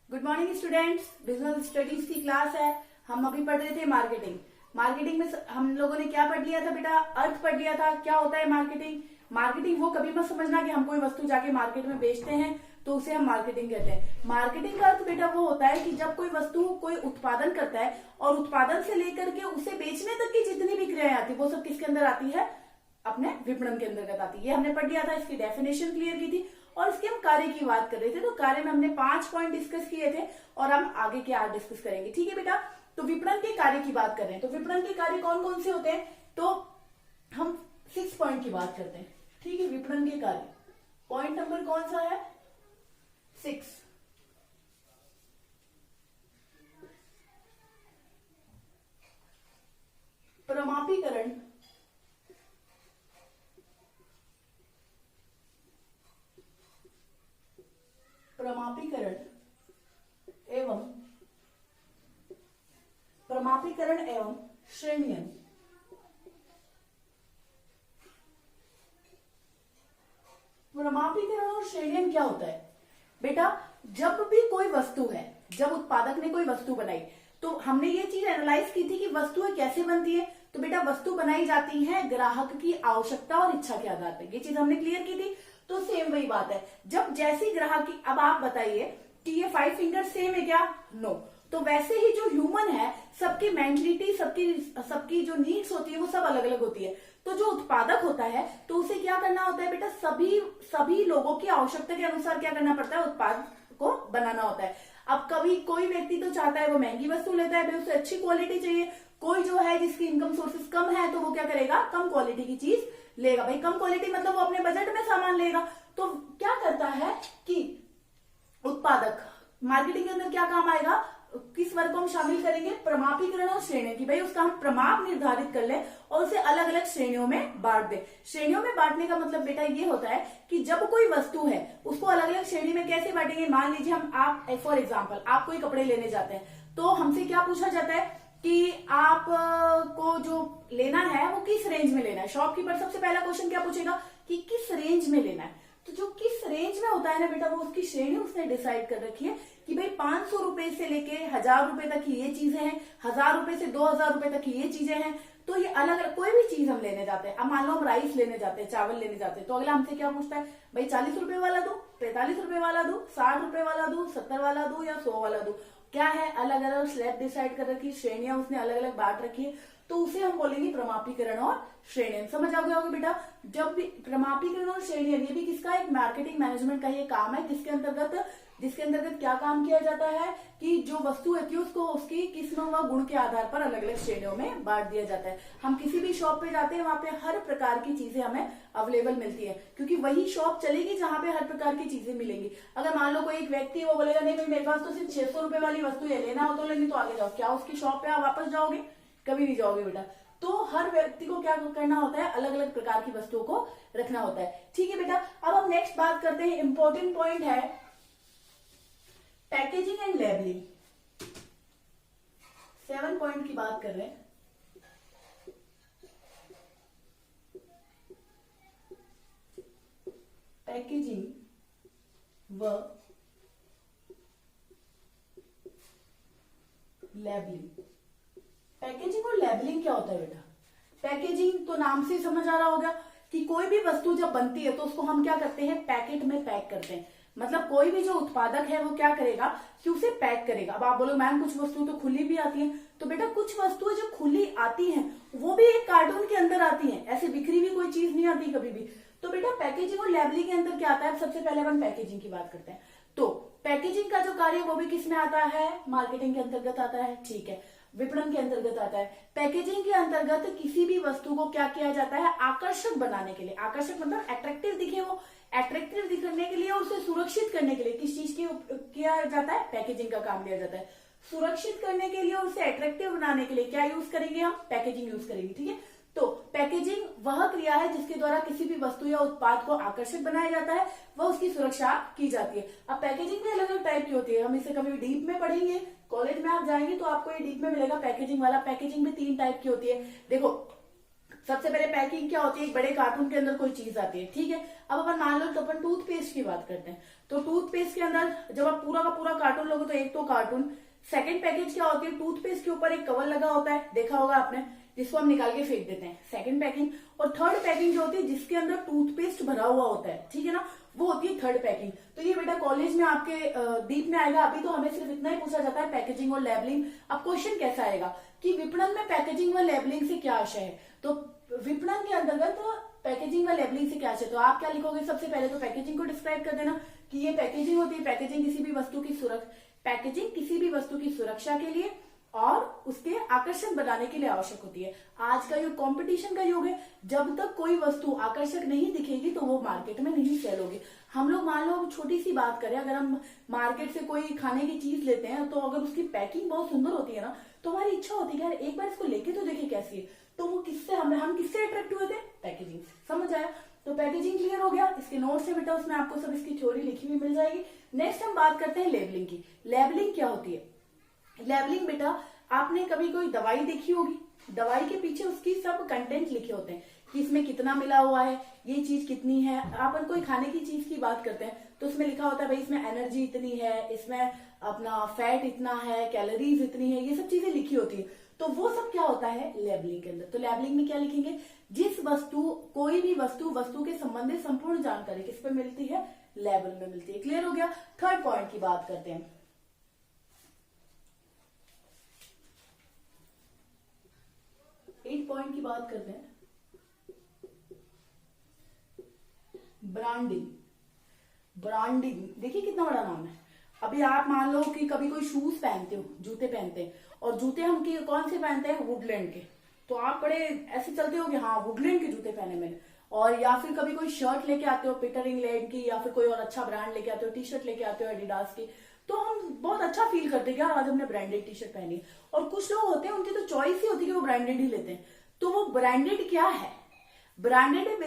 Good morning students. Business studies की class है। हम अभी पढ़ रहे थे मार्केटिंग। मार्केटिंग में हम लोगों ने क्या पढ़ लिया था बेटा? अर्थ पढ़ लिया था। क्या होता है मार्केटिंग? मार्केटिंग वो कभी मत समझना कि हम कोई वस्तु जाके मार्केट में बेचते हैं तो उसे हम मार्केटिंग कहते हैं। मार्केटिंग का अर्थ बेटा वो होता है कि जब कोई वस्तु कोई उत्पादन करता है और उत्पादन से लेकर के उसे बेचने तक की जितनी भी क्रियाएं आती है वो सब किसके अंदर आती है? अपने विपणन के अंतर्गत आती है। ये हमने पढ़ लिया था, इसकी डेफिनेशन क्लियर की थी और इसके हम कार्य की बात कर रहे थे। तो कार्य में हमने 5 पॉइंट डिस्कस किए थे और हम आगे के 8 डिस्कस करेंगे। ठीक है बेटा। तो विपणन के कार्य की बात कर रहे हैं। तो विपणन के कार्य कौन कौन से होते हैं? तो हम 6 पॉइंट की बात करते हैं। ठीक है, विपणन के कार्य पॉइंट नंबर कौन सा है? 6। प्रमापीकरण प्रमापीकरण एवं श्रेणियन। प्रमापीकरण और श्रेणियन क्या होता है बेटा? जब भी कोई वस्तु है, जब उत्पादक ने कोई वस्तु बनाई तो हमने ये चीज एनालाइज की थी कि वस्तुएं कैसे बनती है। तो बेटा वस्तु बनाई जाती है ग्राहक की आवश्यकता और इच्छा के आधार पर। ये चीज हमने क्लियर की थी। तो सेम वही बात है, जब जैसी ग्राहक की, अब आप बताइए कि ये 5 फिंगर सेम है क्या? नो। तो वैसे ही जो ह्यूमन है, सबकी मेंटलिटी, सबकी जो नीड्स होती है वो सब अलग अलग होती है। तो जो उत्पादक होता है तो उसे क्या करना होता है बेटा? सभी लोगों की आवश्यकता के अनुसार क्या करना पड़ता है? उत्पाद को बनाना होता है। अब कभी कोई व्यक्ति तो चाहता है वो महंगी वस्तु लेता है, भाई उसे अच्छी क्वालिटी चाहिए। कोई जो है जिसकी इनकम सोर्सेस कम है तो वो क्या करेगा? कम क्वालिटी की चीज लेगा। भाई कम क्वालिटी मतलब वो अपने बजट में सामान लेगा। तो क्या करता है कि उत्पादक मार्केटिंग के अंदर क्या काम आएगा? किस वर्ग को हम शामिल करेंगे? प्रमापीकरण और श्रेणी की। भाई उसका हम प्रमाप निर्धारित कर ले और उसे अलग अलग श्रेणियों में बांट दे। श्रेणियों में बांटने का मतलब बेटा ये होता है कि जब कोई वस्तु है उसको अलग अलग श्रेणी में कैसे बांटेंगे? मान लीजिए आप फॉर एग्जाम्पल आप कोई कपड़े लेने जाते हैं तो हमसे क्या पूछा जाता है कि आप को जो लेना है वो किस रेंज में लेना है। शॉपकीपर सबसे पहला क्वेश्चन क्या पूछेगा कि किस रेंज में लेना है। तो जो किस रेंज में होता है ना बेटा, वो उसकी श्रेणी उसने डिसाइड कर रखी है कि भाई 500 रुपए से लेके 1000 रुपए तक की ये चीजें हैं, 1000 रुपए से 2000 रुपए तक की ये चीजें हैं। तो ये अलग अलग कोई भी चीज हम लेने जाते हैं। अब मान लो हम राइस लेने जाते हैं, चावल लेने जाते हैं, तो अगला हमसे क्या पूछता है? भाई 40 रुपए वाला दो, 45 रुपए वाला दो, 60 रुपए वाला दो, 70 वाला दो या 100 वाला दो। क्या है? अलग अलग स्लैब डिसाइड कर रखी, श्रेणियां उसने अलग अलग बांट रखी है। तो उसे हम बोलेंगे प्रमापीकरण और श्रेणियन। समझ आ गया होगा बेटा? जब भी प्रमापीकरण और श्रेणियन, ये भी किसका? एक मार्केटिंग मैनेजमेंट का ये काम है जिसके अंतर्गत क्या काम किया जाता है कि जो वस्तु है उसको उसकी किस्म व गुण के आधार पर अलग अलग श्रेणियों में बांट दिया जाता है। हम किसी भी शॉप पे जाते हैं वहां पे हर प्रकार की चीजें हमें अवेलेबल मिलती है, क्योंकि वही शॉप चलेगी जहां पे हर प्रकार की चीजें मिलेंगी। अगर मान लो कोई एक व्यक्ति वो बोलेगा नहीं भाई मेरे पास तो सिर्फ 600 रुपए वाली वस्तु है, लेना हो तो लेनी, तो आगे जाओ। क्या उसकी शॉप पे आप वापस जाओगे? कभी नहीं जाओगे बेटा। तो हर व्यक्ति को क्या करना होता है? अलग अलग प्रकार की वस्तुओं को रखना होता है। ठीक है बेटा। अब हम नेक्स्ट बात करते हैं, इंपॉर्टेंट पॉइंट है पैकेजिंग एंड लेबलिंग। 7 पॉइंट की बात कर रहे हैं। पैकेजिंग व लेबलिंग। पैकेजिंग और लेबलिंग क्या होता है बेटा? पैकेजिंग तो नाम से समझ आ रहा होगा कि कोई भी वस्तु जब बनती है तो उसको हम क्या करते हैं? पैकेट में पैक करते हैं। मतलब कोई भी जो उत्पादक है वो क्या करेगा कि उसे पैक करेगा। अब आप बोलो मैम कुछ वस्तु तो खुली भी आती है। तो बेटा कुछ वस्तुएं जो खुली आती हैं वो भी एक कार्टून के अंदर आती हैं, ऐसे बिखरी हुई कोई चीज नहीं आती कभी भी। तो बेटा पैकेजिंग और लेबलिंग के अंदर क्या आता है? सबसे पहले अपन पैकेजिंग की बात करते हैं। तो पैकेजिंग का जो कार्य वो भी किसमें आता है? मार्केटिंग के अंतर्गत आता है। ठीक है, विपणन के अंतर्गत आता है। पैकेजिंग के अंतर्गत किसी भी वस्तु को क्या किया जाता है? आकर्षक बनाने के लिए। आकर्षक मतलब अट्रैक्टिव दिखे, वो अट्रैक्टिव दिखने के लिए और उसे सुरक्षित करने के लिए किस चीज की किया जाता है? पैकेजिंग का काम लिया जाता है। सुरक्षित करने के लिए और उसे अट्रैक्टिव बनाने के लिए क्या यूज करेंगे हम? पैकेजिंग यूज करेंगे। ठीक है। तो पैकेजिंग वह क्रिया है जिसके द्वारा किसी भी वस्तु या उत्पाद को आकर्षक बनाया जाता है, वह उसकी सुरक्षा की जाती है। अब पैकेजिंग भी अलग अलग टाइप की होती है, हम इसे कभी डीप में पढ़ेंगे। कॉलेज में आप जाएंगे तो आपको ये डीप में मिलेगा पैकेजिंग वाला। पैकेजिंग में 3 टाइप की होती है। देखो सबसे पहले पैकिंग क्या होती है, एक बड़े कार्टून के अंदर कोई चीज आती है, ठीक है। अब अपन मान लो तो अपन टूथपेस्ट की बात करते हैं, तो टूथपेस्ट के अंदर जब आप पूरा का पूरा कार्टून लोगे तो एक तो कार्टून, सेकंड पैकेज क्या होती है, टूथपेस्ट के ऊपर एक कवर लगा होता है, देखा होगा आपने, जिसको हम निकाल के फेंक देते हैं, सेकंड पैकिंग। और थर्ड पैकिंग जो होती है जिसके अंदर टूथपेस्ट भरा हुआ होता है, ठीक है ना, वो होती है थर्ड पैकिंग। तो ये बेटा कॉलेज में आपके डीप में आएगा, अभी तो हमें सिर्फ इतना ही पूछा जाता है पैकेजिंग और लेबलिंग। अब क्वेश्चन कैसा आएगा कि विपणन में पैकेजिंग व लेबलिंग से क्या आशय है, तो विपणन के अंतर्गत पैकेजिंग व लेबलिंग से क्या आशय, तो आप क्या लिखोगे, सबसे पहले तो पैकेजिंग को डिस्क्राइब कर देना कि ये पैकेजिंग होती है, पैकेजिंग किसी भी वस्तु की सुरक्षा के लिए और उसके आकर्षक बनाने के लिए आवश्यक होती है। आज का युग कंपटीशन का युग है, जब तक कोई वस्तु आकर्षक नहीं दिखेगी तो वो मार्केट में नहीं सेल होगी। हम लोग मान लो छोटी सी बात करें, अगर हम मार्केट से कोई खाने की चीज लेते हैं तो अगर उसकी पैकिंग बहुत सुंदर होती है ना, तो हमारी इच्छा होती है यार एक बार इसको लेके तो देखे कैसी है, तो वो किससे हम किससे अट्रैक्ट हुए थे, पैकेजिंग से। समझ आया, तो पैकेजिंग क्लियर हो गया। इसके नोट्स है बेटा, उसमें आपको सब इसकी थ्योरी लिखी हुई मिल जाएगी। नेक्स्ट हम बात करते हैं लेबलिंग की। लेबलिंग क्या होती है, लेबलिंग बेटा आपने कभी कोई दवाई देखी होगी, दवाई के पीछे उसकी सब कंटेंट लिखे होते हैं कि इसमें कितना मिला हुआ है, ये चीज कितनी है। अपन कोई खाने की चीज की बात करते हैं तो उसमें लिखा होता है भाई इसमें एनर्जी इतनी है, इसमें अपना फैट इतना है, कैलोरीज इतनी है, ये सब चीजें लिखी होती है। तो वो सब क्या होता है लेबलिंग के अंदर। तो लेबलिंग में क्या लिखेंगे, जिस वस्तु, कोई भी वस्तु के संबंधित संपूर्ण जानकारी किस पे मिलती है, लेबल में मिलती है। क्लियर हो गया। थर्ड पॉइंट की बात करते हैं। 8 पॉइंट की बात करते हैं, ब्रांडिंग। ब्रांडिंग देखिए कितना बड़ा नाम है। अभी आप मान लो कि कभी कोई शूज पहनते हो, जूते पहनते हैं, और जूते हम कौन से पहनते हैं, वुडलैंड के, तो आप बड़े ऐसे चलते हो कि हाँ वुडलैंड के जूते पहने मैंने। और या फिर कभी कोई शर्ट लेके आते हो पीटर इंग्लैंड की, या फिर कोई और अच्छा ब्रांड लेके आते हो, टी शर्ट लेके आते हो एडिडास की, तो हम बहुत अच्छा फील करते हैं कि यार आज हमने ब्रांडेड टी शर्ट पहनी। और कुछ लोग होते हैं उनकी तो चॉइस ही होती है कि वो ब्रांडेड ही लेते हैं। तो वो ब्रांडेड क्या है, ब्रांडेड है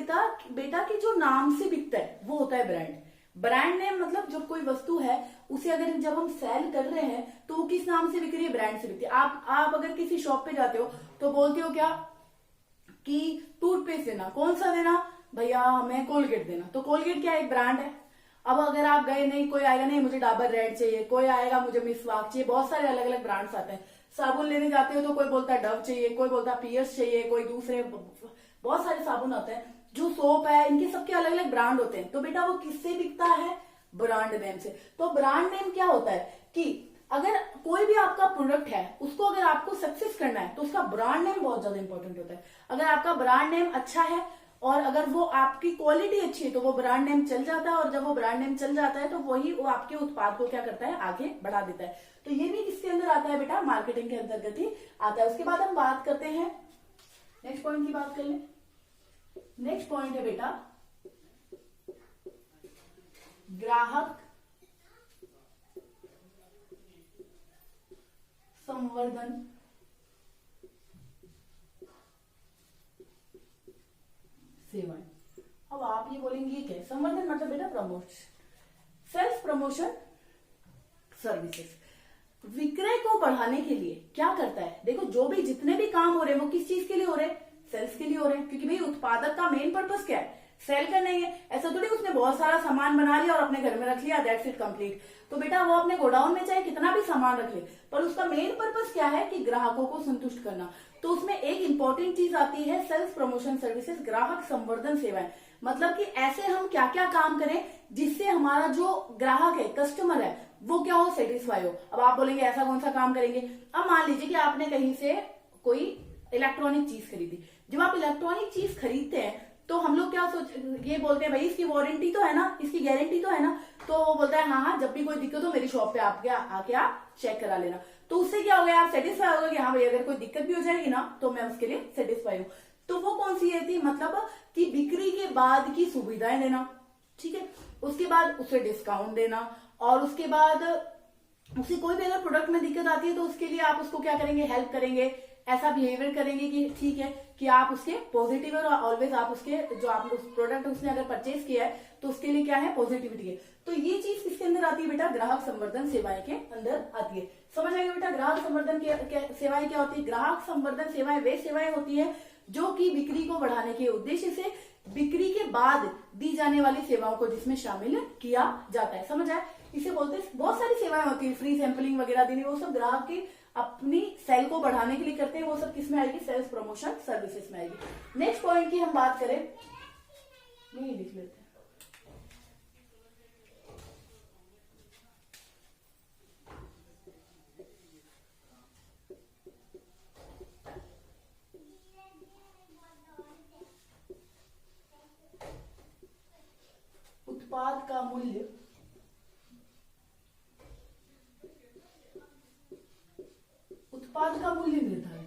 बेटा की जो नाम से बिकता है वो होता है ब्रांड। ब्रांड नेम मतलब जब कोई वस्तु है उसे अगर जब हम सेल कर रहे हैं तो वो किस नाम से बिक रही है, ब्रांड से बिकती है। आप अगर किसी शॉप पे जाते हो तो बोलते हो क्या कि टूथपेस्ट देना, कौन सा देना भैया, हमें कोलगेट देना, तो कोलगेट क्या एक ब्रांड है। अब अगर आप गए, नहीं कोई आएगा नहीं मुझे डाबर रेड चाहिए, कोई आएगा मुझे मिसवाक चाहिए, बहुत सारे अलग अलग ब्रांड्स आते हैं। साबुन लेने जाते हो तो कोई बोलता है डव चाहिए, कोई बोलता है पियर्स चाहिए, कोई दूसरे बहुत सारे साबुन होते हैं, जो सोप है, इनके सबके अलग अलग ब्रांड होते हैं। तो बेटा वो किससे बिकता है, ब्रांड नेम से। तो ब्रांड नेम क्या होता है कि अगर कोई भी आपका प्रोडक्ट है उसको अगर आपको सक्सेस करना है तो उसका ब्रांड नेम बहुत ज्यादा इंपॉर्टेंट होता है। अगर आपका ब्रांड नेम अच्छा है और अगर वो आपकी क्वालिटी अच्छी है तो वो ब्रांड नेम चल जाता है, और जब वो ब्रांड नेम चल जाता है तो वही वो आपके उत्पाद को क्या करता है, आगे बढ़ा देता है। तो ये भी किसके अंदर आता है बेटा, मार्केटिंग के अंतर्गत ही आता है। उसके बाद हम बात करते हैं, नेक्स्ट पॉइंट की बात कर लें। नेक्स्ट पॉइंट है बेटा ग्राहक संवर्धन सेवाएं। अब आप ये बोलेंगे ये क्या है, संवर्धन मतलब बेटा प्रमोशन, सेल्फ प्रमोशन सर्विसेज। विक्रय को बढ़ाने के लिए क्या करता है, देखो जो भी जितने भी काम हो रहे हैं वो किस चीज के लिए हो रहे हैं, सेल्स के लिए हो रहे हैं। क्योंकि भाई उत्पादक का मेन पर्पस क्या है, सेल करना ही है। ऐसा थोड़ी उसने बहुत सारा सामान बना लिया और अपने घर में रख लिया, दैट्स इट कंप्लीट। तो बेटा वो अपने गोडाउन में चाहे कितना भी सामान रख ले, पर उसका मेन पर्पस क्या है कि ग्राहकों को संतुष्ट करना। तो उसमें एक इंपॉर्टेंट चीज आती है सेल्स प्रमोशन सर्विसेज, ग्राहक संवर्धन सेवाएं। मतलब कि ऐसे हम क्या क्या काम करें जिससे हमारा जो ग्राहक है, कस्टमर है, वो क्या हो, सेटिस्फाई हो। अब आप बोलेंगे ऐसा कौन सा काम करेंगे। अब मान लीजिए कि आपने कहीं से कोई इलेक्ट्रॉनिक चीज खरीदी। जब आप इलेक्ट्रॉनिक चीज खरीदते हैं तो हम लोग क्या ये बोलते हैं भाई इसकी वारंटी तो है ना, इसकी गारंटी तो है ना। तो वो बोलता है हाँ हाँ, जब भी कोई दिक्कत हो मेरी शॉप पे आके आप चेक करा लेना। तो उससे क्या हो गया, आप सेटिस्फाई हो गए कि हाँ भाई अगर कोई दिक्कत भी हो जाएगी ना तो मैं उसके लिए सेटिस्फाई हूँ। तो वो कौन सी है थी, मतलब कि बिक्री के बाद की सुविधाएं देना, ठीक है। उसके बाद उसे डिस्काउंट देना, और उसके बाद उसे कोई भी अगर प्रोडक्ट में दिक्कत आती है तो उसके लिए आप उसको क्या करेंगे, हेल्प करेंगे, ऐसा बिहेवियर करेंगे कि ठीक है कि आप उसके पॉजिटिव और ऑलवेज आप उसके जो आप उस प्रोडक्ट उसने अगर परचेज किया है तो उसके लिए क्या है, पॉजिटिविटी है। तो ये चीज किसके अंदर आती है बेटा, ग्राहक संवर्धन सेवाएं के अंदर आती है। समझ आएगा बेटा, ग्राहक संवर्धन सेवाएं क्या होती है। ग्राहक संवर्धन सेवाएं वे सेवाएं होती है जो कि बिक्री को बढ़ाने के उद्देश्य से बिक्री के बाद दी जाने वाली सेवाओं को जिसमें शामिल किया जाता है। समझ आए? इसे बोलते हैं, बहुत सारी सेवाएं होती है, फ्री सैंपलिंग वगैरह देनी, वो सब ग्राहक की अपनी सेल को बढ़ाने के लिए करते हैं। वो सब किस में आएगी? सेल्स प्रमोशन सर्विसेज में आएगी। नेक्स्ट पॉइंट की हम बात करें, नहीं लिख लेते हैं। उत्पाद का मूल्य निर्धारण।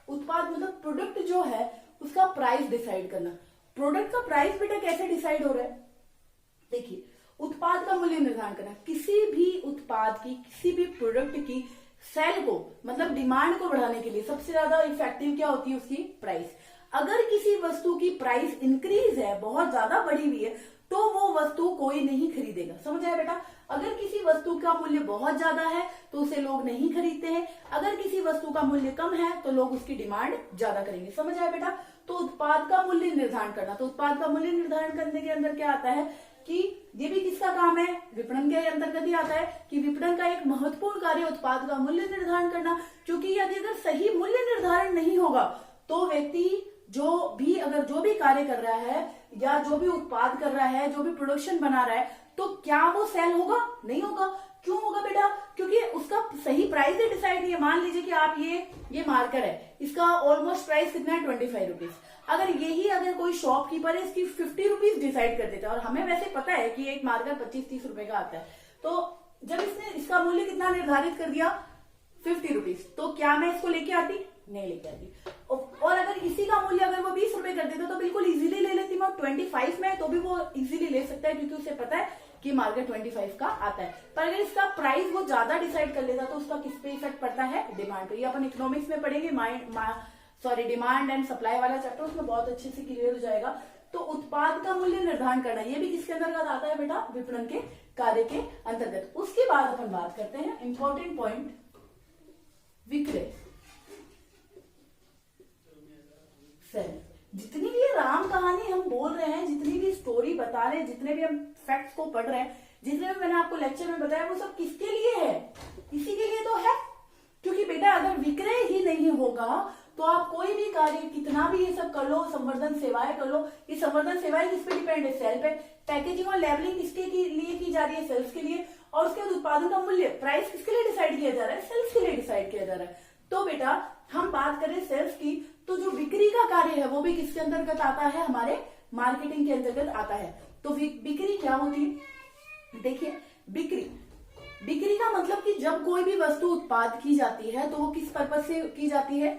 उत्पाद मतलब प्रोडक्ट जो है उसका प्राइस डिसाइड करना। प्रोडक्ट का प्राइस बेटा कैसे डिसाइड हो रहा है? देखिए, उत्पाद का मूल्य निर्धारण करना, किसी भी उत्पाद की, किसी भी प्रोडक्ट की सेल को मतलब डिमांड को बढ़ाने के लिए सबसे ज्यादा इफेक्टिव क्या होती है? उसकी प्राइस। अगर किसी वस्तु की प्राइस इंक्रीज है, बहुत ज्यादा बढ़ी हुई है, तो वो वस्तु कोई नहीं खरीदेगा। समझ आया बेटा? अगर किसी वस्तु का मूल्य बहुत ज्यादा है तो उसे लोग नहीं खरीदते हैं, अगर किसी वस्तु का मूल्य कम है तो लोग उसकी डिमांड ज्यादा करेंगे। समझ आया बेटा? तो उत्पाद का मूल्य निर्धारण करना, तो उत्पाद का मूल्य निर्धारण करने के अंदर क्या आता है कि ये भी किसका काम है? विपणन के अंतर्गत ही आता है कि विपणन का एक महत्वपूर्ण कार्य उत्पाद का मूल्य निर्धारण करना। क्योंकि यदि अगर सही मूल्य निर्धारण नहीं होगा तो व्यक्ति जो भी कार्य कर रहा है या जो भी उत्पाद कर रहा है, जो भी प्रोडक्शन बना रहा है, तो क्या वो सेल होगा? नहीं होगा। क्यों होगा बेटा? क्योंकि उसका सही प्राइस ही डिसाइड नहीं है। मान लीजिए कि आप ये मार्कर है, इसका ऑलमोस्ट प्राइस कितना है? 25 रुपीज। अगर कोई शॉपकीपर है इसकी 50 रुपीज डिसाइड कर देता है, और हमें वैसे पता है कि एक मार्कर 25-30 रुपए का आता है, तो जब इसने इसका मूल्य कितना निर्धारित कर दिया? 50 रुपीज, तो क्या मैं इसको लेके आती? नहीं लेके आती। और अगर इसी का मूल्य अगर वो 20 रुपए कर देता तो बिल्कुल इजीली ले लेती मैं। 25 में तो भी वो इजीली ले सकता है क्योंकि उसे पता है कि मार्केट 25 का आता है। पर अगर इसका प्राइस वो ज्यादा डिसाइड कर लेता तो उसका किस पे इफेक्ट पड़ता है? डिमांड पे। ये अपन इकोनॉमिक्स में पढ़ेंगे, डिमांड एंड सप्लाई वाला चैप्टर, उसमें बहुत अच्छे से क्लियर हो जाएगा। तो उत्पाद का मूल्य निर्धारण करना, ये भी किसके अंतर्गत आता है बेटा? विपणन के कार्य के अंतर्गत। उसके बाद अपन बात करते हैं इंपॉर्टेंट पॉइंट, विक्रय सेल। जितनी भी राम कहानी हम बोल रहे हैं, जितनी भी स्टोरी बता रहे हैं, जितने भी हम फैक्ट्स को पढ़ रहे हैं, जितने भी मैंने आपको लेक्चर में बताया, वो सब किसके लिए है? इसी के लिए तो है। क्योंकि बेटा अगर विक्रय ही नहीं होगा तो आप कोई भी कार्य कितना भी ये सब कर लो, संवर्धन सेवाएं कर लो, ये संवर्धन सेवाएं किस पे डिपेंड है? सेल पे। पैकेजिंग और लेबलिंग किसके लिए की जा रही है? सेल्स के लिए। और उसके बाद उत्पादन का मूल्य, प्राइस किसके लिए डिसाइड किया जा रहा है? सेल्स के लिए डिसाइड किया जा रहा है। तो बेटा हम बात करें सेल्स की, तो जो बिक्री का कार्य है वो भी किसके अंतर्गत आता है? हमारे मार्केटिंग के अंतर्गत आता है। तो बिक्री क्या होती है? देखिए, बिक्री का मतलब कि जब कोई भी वस्तु उत्पाद की जाती है तो वो किस पर्पज से की जाती है?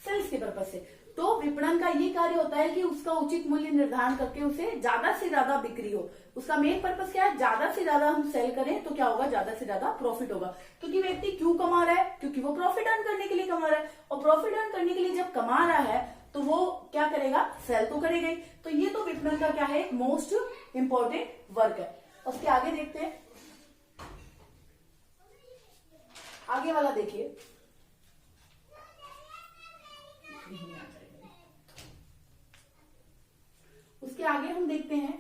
सेल्स के पर्पज से। तो विपणन का ये कार्य होता है कि उसका उचित मूल्य निर्धारण करके उसे ज्यादा से ज्यादा बिक्री हो। उसका मेन पर्पस क्या है? ज्यादा से ज्यादा हम सेल करें तो क्या होगा? ज्यादा से ज्यादा प्रॉफिट होगा। क्योंकि व्यक्ति क्यों कमा रहा है? क्योंकि वो प्रॉफिट अर्न करने के लिए कमा रहा है, और प्रॉफिट अर्न करने के लिए जब कमा रहा है तो वो क्या करेगा? सेल तो करेगा ही। तो ये तो विपणन का क्या है? मोस्ट इंपॉर्टेंट वर्क है। उसके आगे देखते हैं, आगे वाला देखिए, उसके आगे हम देखते हैं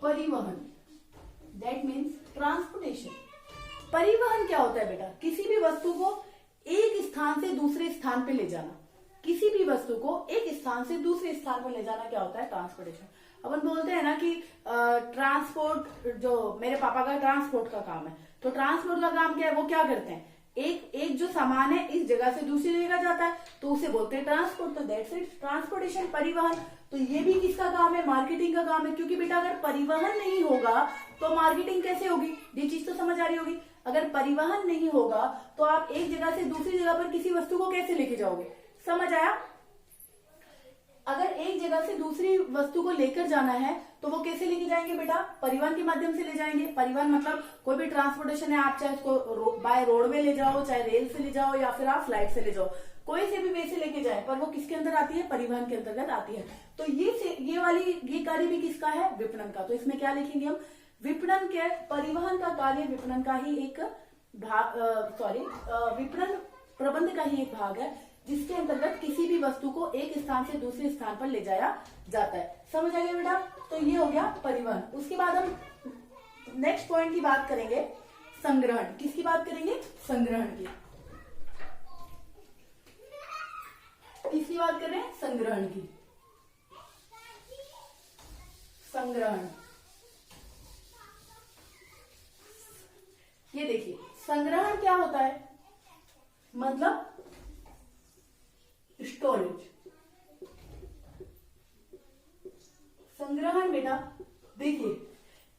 परिवहन, दैट मीन्स ट्रांसपोर्टेशन। परिवहन क्या होता है बेटा? किसी भी वस्तु को एक स्थान से दूसरे स्थान पे ले जाना। किसी भी वस्तु को एक स्थान से दूसरे स्थान पर ले जाना क्या होता है? ट्रांसपोर्टेशन। अपन बोलते हैं ना कि ट्रांसपोर्ट, जो मेरे पापा का ट्रांसपोर्ट का काम है, तो ट्रांसपोर्ट का काम क्या है? वो क्या करते हैं? एक जो सामान है इस जगह से दूसरी जगह जाता है तो उसे बोलते हैं ट्रांसपोर्ट। तो दैट्स इट, ट्रांसपोर्टेशन, परिवहन। तो ये भी किसका काम है? मार्केटिंग का काम है। क्योंकि बेटा अगर परिवहन नहीं होगा तो मार्केटिंग कैसे होगी? ये चीज तो समझ आ रही होगी। अगर परिवहन नहीं होगा तो आप एक जगह से दूसरी जगह पर किसी वस्तु को कैसे लेके जाओगे? समझ आया? अगर एक जगह से दूसरी वस्तु को लेकर जाना है तो वो कैसे लेके जाएंगे बेटा? परिवहन के माध्यम से ले जाएंगे। परिवहन मतलब कोई भी ट्रांसपोर्टेशन है, आप चाहे उसको बाय रोडवे ले जाओ, चाहे रेल से ले जाओ, या फिर आप फ्लाइट से ले जाओ, कोई से भी वे से लेके जाए, पर वो किसके अंदर आती है? परिवहन के अंतर्गत आती है। तो ये कार्य भी किसका है? विपणन का। तो इसमें क्या लिखेंगे हम? विपणन के, परिवहन का कार्य विपणन का ही एक विपणन प्रबंध का ही एक भाग है जिसके अंतर्गत किसी भी वस्तु को एक स्थान से दूसरे स्थान पर ले जाया जाता है। समझ आ गया बेटा? तो ये हो गया परिवहन। उसके बाद हम नेक्स्ट पॉइंट की बात करेंगे, संग्रहण। किसकी बात करेंगे? संग्रहण की। किसकी बात कर रहे हैं? संग्रहण की। संग्रहण, ये देखिए संग्रहण क्या होता है? मतलब स्टोरेज। संग्रहण बेटा देखिए,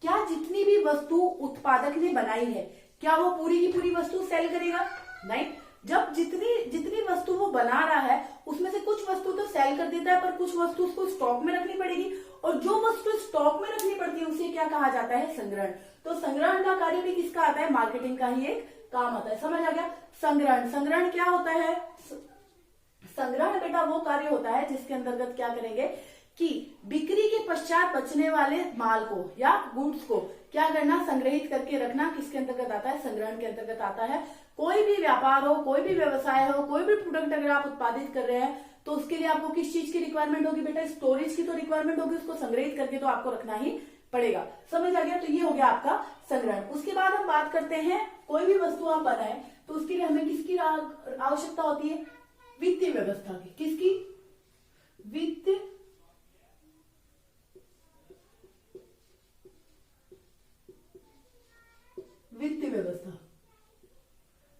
क्या जितनी भी वस्तु उत्पादक ने बनाई है क्या वो पूरी की पूरी वस्तु सेल करेगा? नहीं। जब जितनी वस्तु वो बना रहा है उसमें से कुछ वस्तु तो सेल कर देता है, पर कुछ वस्तु उसको स्टॉक में रखनी पड़ेगी, और जो वस्तु स्टॉक में रखनी पड़ती है उसे क्या कहा जाता है? संग्रहण। तो संग्रहण का कार्य भी किसका आता है? मार्केटिंग का ही एक काम आता है। समझ आ गया? संग्रहण, संग्रहण क्या होता है? संग्रहण बेटा वो कार्य होता है जिसके अंतर्गत क्या करेंगे कि बिक्री के पश्चात बचने वाले माल को या गुड्स को क्या करना? संग्रहित करके रखना। किसके अंतर्गत आता है? संग्रहण के अंतर्गत आता है। कोई भी व्यापार हो, कोई भी व्यवसाय हो, कोई भी प्रोडक्ट अगर आप उत्पादित कर रहे हैं तो उसके लिए आपको किस चीज की रिक्वायरमेंट होगी बेटा? स्टोरेज की तो रिक्वायरमेंट होगी, उसको संग्रहित करके तो आपको रखना ही पड़ेगा। समझ आ गया? तो ये हो गया आपका संग्रहण। उसके बाद हम बात करते हैं, कोई भी वस्तु आप बनाए तो उसके लिए हमें किसकी आवश्यकता होती है? वित्तीय व्यवस्था की। किसकी? वित्तीय व्यवस्था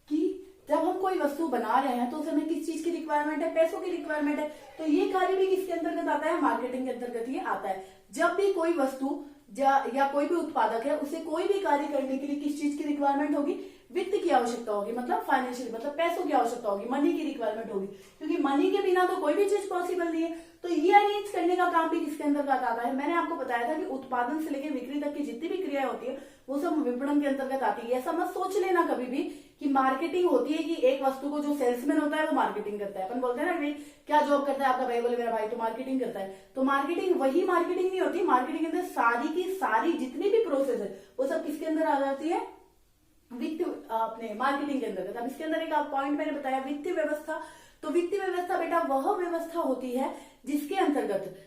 कि जब हम कोई वस्तु बना रहे हैं तो उसे हमें किस चीज की रिक्वायरमेंट है? पैसों की रिक्वायरमेंट है। तो ये कार्य भी किसके अंतर्गत आता है? मार्केटिंग के अंतर्गत ये आता है। जब भी कोई वस्तु या कोई भी उत्पादक है उसे कोई भी कार्य करने के लिए किस चीज की रिक्वायरमेंट होगी? वित्त की आवश्यकता होगी, मतलब फाइनेंशियल, मतलब पैसों की आवश्यकता होगी, मनी की रिक्वायरमेंट होगी, क्योंकि मनी के बिना तो कोई भी चीज पॉसिबल नहीं है। तो ये अरेंज करने का काम भी किसके अंतर्गत आता है? मैंने आपको बताया था कि उत्पादन से लेकर बिक्री तक की जितनी भी क्रियाएं होती है वो सब विपणन के अंतर्गत आती है। ऐसा मत सोच लेना कभी भी कि मार्केटिंग होती है कि एक वस्तु को जो सेल्समैन होता है वो मार्केटिंग करता है। अपन बोलते हैं ना भाई क्या जॉब करता है आपका भाई? बोले मेरा भाई तो मार्केटिंग करता है। तो मार्केटिंग वही मार्केटिंग नहीं होती। मार्केटिंग के अंदर सारी की सारी जितनी भी प्रोसेस है वो सब किसके अंदर आ जाती है? वित्त, अपने मार्केटिंग के अंतर्गत। अब इसके अंदर एक पॉइंट मैंने बताया, वित्तीय व्यवस्था। तो वित्तीय व्यवस्था बेटा वह व्यवस्था होती है जिसके अंतर्गत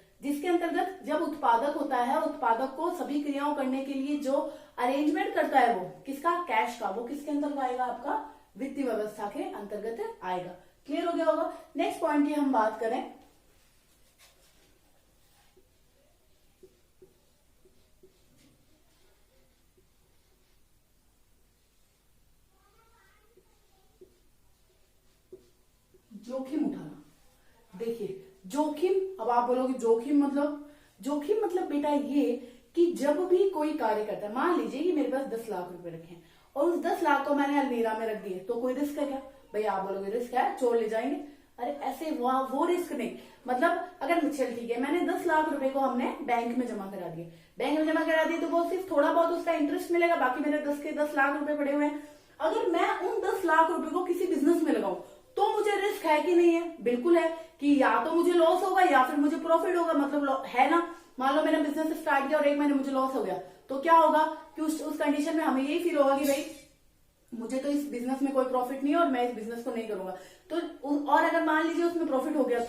जब उत्पादक होता है, उत्पादक को सभी क्रियाओं करने के लिए जो अरेंजमेंट करता है वो किसका? कैश का। वो किसके अंतर्गत आएगा? आपका वित्तीय व्यवस्था के अंतर्गत आएगा। क्लियर हो गया होगा? नेक्स्ट पॉइंट की हम बात करें, जोखिम उठाना। देखिए जोखिम, अब आप बोलोगे जोखिम मतलब बेटा ये कि जब भी कोई कार्य करता है, मान लीजिए कि मेरे पास 10 लाख रुपए रखे हैं और उस 10 लाख को मैंने अलमीरा में रख दिए, तो कोई रिस्क है क्या? भाई आप बोलोगे रिस्क है, चोर ले जाएंगे। अरे ऐसे वो रिस्क नहीं। मतलब अगर चल ठीक है, मैंने 10 लाख रुपए को हमने बैंक में जमा करा दिए, तो वो सिर्फ थोड़ा बहुत उसका इंटरेस्ट मिलेगा, बाकी मेरे 10 लाख रुपए पड़े हुए हैं। अगर मैं उन 10 लाख रुपए को किसी बिजनेस में लगाऊं तो मुझे रिस्क है कि नहीं है? बिल्कुल है कि या तो मुझे लॉस होगा या फिर मुझे प्रॉफिट होगा, मतलब है ना। मान लो मैंने बिजनेस स्टार्ट किया और 1 महीने मुझे लॉस हो गया, तो क्या होगा कि उस कंडीशन में हमें यही फील होगा कि भाई मुझे तो इस बिजनेस में कोई प्रॉफिट नहीं है और मैं इस बिजनेस को नहीं करूंगा। तो और अगर मान लीजिए उसमें प्रॉफिट हो गया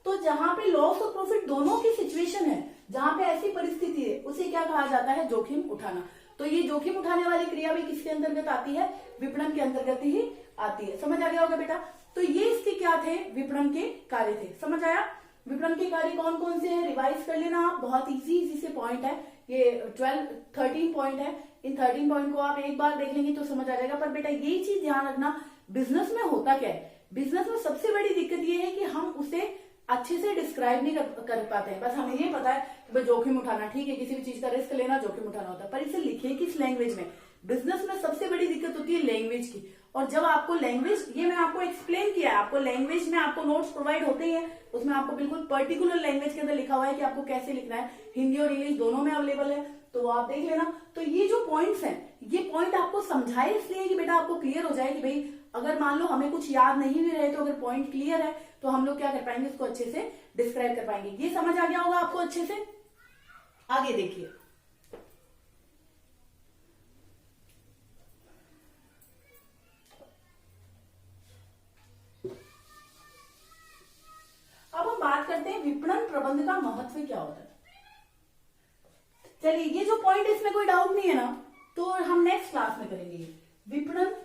तो जहां पे लॉस और प्रॉफिट दोनों की सिचुएशन है, जहां पे ऐसी परिस्थिति है, उसे क्या कहा जाता है? जोखिम उठाना। तो ये जोखिम उठाने वाली क्रिया भी किसके अंतर्गत आती है? विपणन के अंतर्गत ही आती है। समझ आ गया होगा बेटा? तो ये इसके क्या थे? विपणन के कार्य थे। समझ आया? विपणन के कार्य कौन कौन से हैं? रिवाइज कर लेना आप, बहुत इजी से पॉइंट है ये। 13 पॉइंट है। इन 13 पॉइंट को आप एक बार देख लेंगे तो समझ आ जाएगा। पर बेटा ये चीज ध्यान रखना, बिजनेस में होता क्या है? बिजनेस में सबसे बड़ी दिक्कत ये है कि हम उसे अच्छे से डिस्क्राइब नहीं कर पाते हैं। बस हमें ये पता है कि जोखिम उठाना, ठीक है, किसी भी चीज का रिस्क लेना, जोखिम उठाना होता है, पर इसे लिखे किस लैंग्वेज में? बिजनेस में सबसे बड़ी दिक्कत होती है लैंग्वेज की। और जब आपको लैंग्वेज, ये मैं आपको एक्सप्लेन किया है, आपको लैंग्वेज में आपको नोट्स प्रोवाइड होते ही है, उसमें आपको बिल्कुल पर्टिकुलर लैंग्वेज के अंदर लिखा हुआ है कि आपको कैसे लिखना है। हिंदी और इंग्लिश दोनों में अवेलेबल है, तो आप देख लेना। तो ये जो पॉइंट्स हैं, ये पॉइंट आपको समझाए इसलिए कि बेटा आपको क्लियर हो जाए कि भाई अगर मान लो हमें कुछ याद नहीं भी रहे तो अगर पॉइंट क्लियर है तो हम लोग क्या कर पाएंगे? उसको अच्छे से डिस्क्राइब कर पाएंगे। ये समझ आ गया होगा आपको अच्छे से? आगे देखिए, प्रबंध का महत्व क्या होता है। चलिए, ये जो पॉइंट इसमें कोई डाउट नहीं है ना, तो हम नेक्स्ट क्लास में करेंगे। विपणन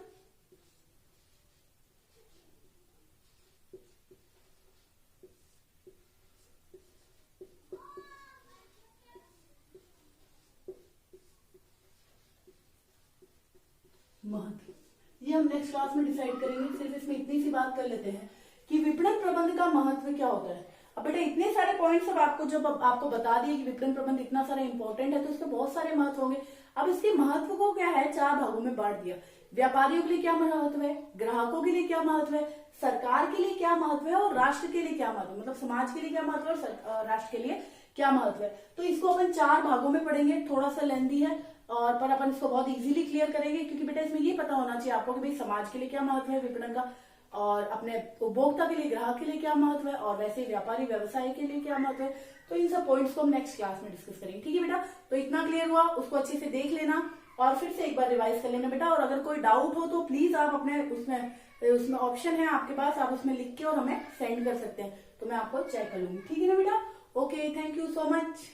महत्व, ये हम नेक्स्ट क्लास में डिसाइड करेंगे। सिर्फ इसमें इतनी सी बात कर लेते हैं कि विपणन प्रबंध का महत्व क्या होता है। अब बेटा इतने सारे पॉइंट्स अब आपको जब आपको बता दिए कि विपणन प्रबंध इतना सारा इंपॉर्टेंट है, तो इसके बहुत सारे महत्व होंगे। अब इसके महत्व को क्या है, 4 भागों में बांट दिया। व्यापारियों के लिए क्या महत्व है, ग्राहकों के लिए क्या महत्व है, सरकार के लिए क्या महत्व है, और राष्ट्र के लिए क्या महत्व है, मतलब समाज के लिए क्या महत्व है और राष्ट्र के लिए क्या महत्व है। तो इसको अपन 4 भागों में पढ़ेंगे। थोड़ा सा लेंथी है और पर अपन इसको बहुत इजीली क्लियर करेंगे, क्योंकि बेटा इसमें ये पता होना चाहिए आपको कि भाई समाज के लिए क्या महत्व है विपणन का, और अपने उपभोक्ता के लिए, ग्राहक के लिए क्या महत्व है, और वैसे ही व्यापारी व्यवसाय के लिए क्या महत्व है। तो इन सब पॉइंट्स को हम नेक्स्ट क्लास में डिस्कस करेंगे। ठीक है बेटा, तो इतना क्लियर हुआ, उसको अच्छे से देख लेना और फिर से एक बार रिवाइज कर लेना बेटा। और अगर कोई डाउट हो तो प्लीज आप अपने उसमें ऑप्शन है आपके पास, आप उसमें लिख के और हमें सेंड कर सकते हैं, तो मैं आपको चेक कर लूंगी। ठीक है ना बेटा, okay, thank you so much.